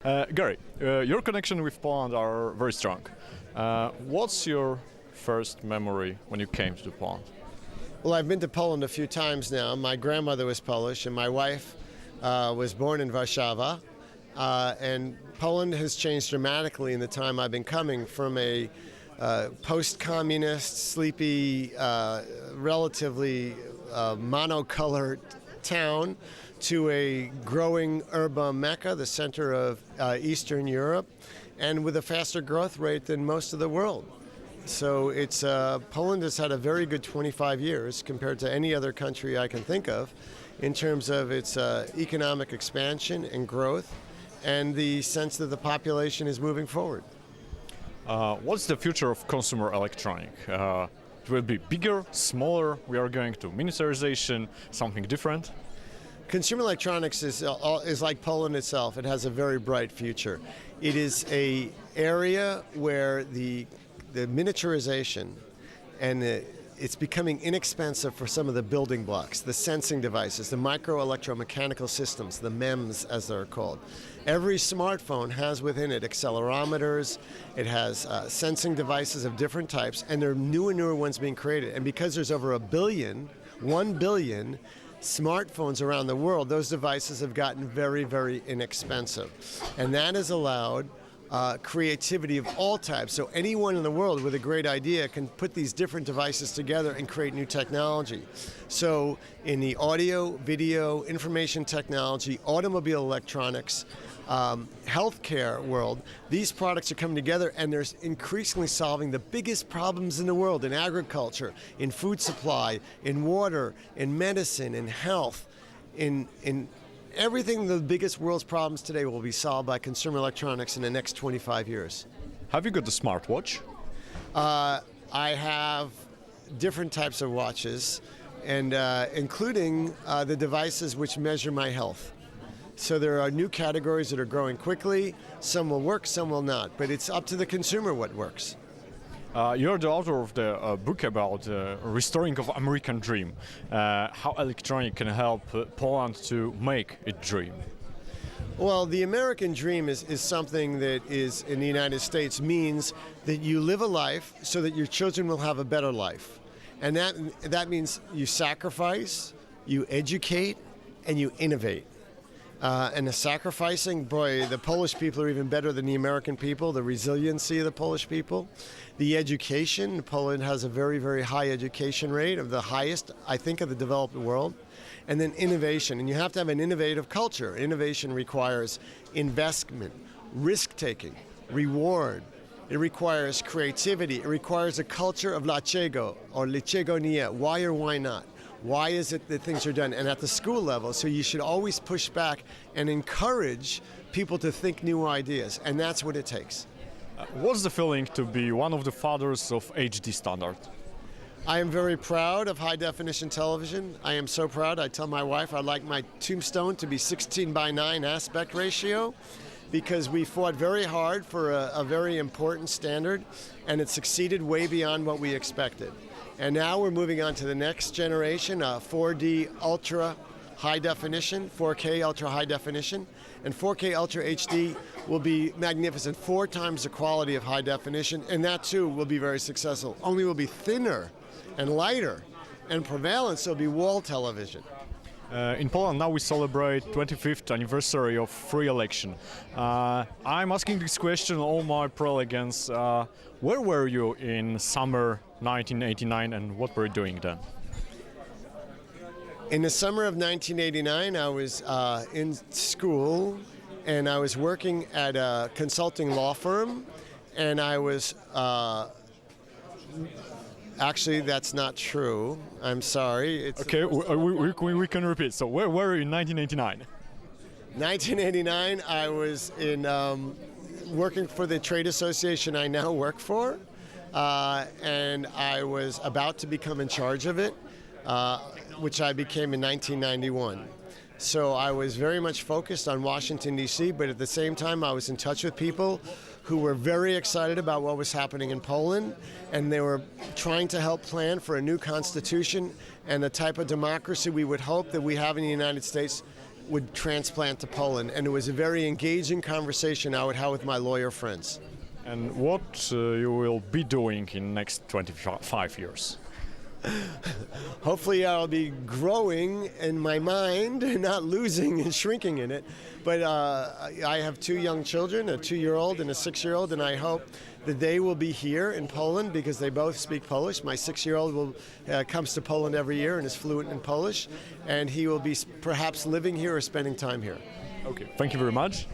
Gary, your connection with Poland are very strong. What's your first memory when you came to Poland? Well, I've been to Poland a few times now. My grandmother was Polish and my wife was born in Warszawa. And Poland has changed dramatically in the time I've been coming from a post-communist, sleepy, relatively monocolored town to a growing urban mecca, the center of Eastern Europe, and with a faster growth rate than most of the world. So it's Poland has had a very good 25 years compared to any other country I can think of in terms of its economic expansion and growth and the sense that the population is moving forward. What's the future of consumer electronic? It will be bigger, smaller, we are going to miniaturization, something different? Consumer electronics is like Poland itself. It has a very bright future. It is an area where the miniaturization and it's becoming inexpensive for some of the building blocks, the sensing devices, the micro-electromechanical systems, the MEMS as they're called. Every smartphone has within it accelerometers, it has sensing devices of different types, and there are newer and newer ones being created. And because there's over 1 billion smartphones around the world, those devices have gotten very, very inexpensive. And that has allowed creativity of all types. So anyone in the world with a great idea can put these different devices together and create new technology. So in the audio, video, information technology, automobile electronics, healthcare world, these products are coming together and they're increasingly solving the biggest problems in the world, in agriculture, in food supply, in water, in medicine, in health, in everything. The biggest world's problems today will be solved by consumer electronics in the next 25 years. Have you got the smartwatch? I have different types of watches, and including the devices which measure my health. So there are new categories that are growing quickly. Some will work, some will not, but it's up to the consumer what works. You're the author of the book about restoring of American dream. How electronic can help Poland to make a dream? Well, the American dream is something that is in the United States means that you live a life so that your children will have a better life. And that means you sacrifice, you educate, and you innovate. And the sacrificing, boy, the Polish people are even better than the American people, the resiliency of the Polish people. The education, Poland has a very, very high education rate, of the highest, I think, of the developed world. And then innovation, and you have to have an innovative culture. Innovation requires investment, risk-taking, reward. It requires creativity. It requires a culture of dlaczego or dlaczego nie, why or why not. Why is it that things are done? And at the school level, so you should always push back and encourage people to think new ideas, and that's what it takes. What's the feeling to be one of the fathers of HD standard? I am very proud of high-definition television. I am so proud. I tell my wife I'd like my tombstone to be 16:9 aspect ratio, because we fought very hard for a very important standard, and it succeeded way beyond what we expected. And now we're moving on to the next generation, 4D ultra high definition, 4K ultra high definition, and 4K ultra HD will be magnificent, 4 times the quality of high definition, and that too will be very successful. Only will be thinner and lighter and prevalent, so it'll be wall television. In Poland now we celebrate 25th anniversary of free election. I'm asking this question all my prelegents. Where were you in summer 1989 and what were you doing then? In the summer of 1989 I was in school and I was working at a consulting law firm, and I was actually, that's not true. I'm sorry. Okay, we can repeat. So where were you in 1989? 1989, I was in working for the trade association I now work for, and I was about to become in charge of it, which I became in 1991. So I was very much focused on Washington, D.C., but at the same time I was in touch with people who were very excited about what was happening in Poland, and they were trying to help plan for a new constitution and the type of democracy we would hope that we have in the United States would transplant to Poland. And it was a very engaging conversation I would have with my lawyer friends. And what you will be doing in next 25 years? Hopefully I'll be growing in my mind, not losing and shrinking in it. But I have two young children, a 2-year-old and a 6-year-old, and I hope that they will be here in Poland because they both speak Polish. My 6-year-old comes to Poland every year and is fluent in Polish, and he will be perhaps living here or spending time here. Okay, thank you very much.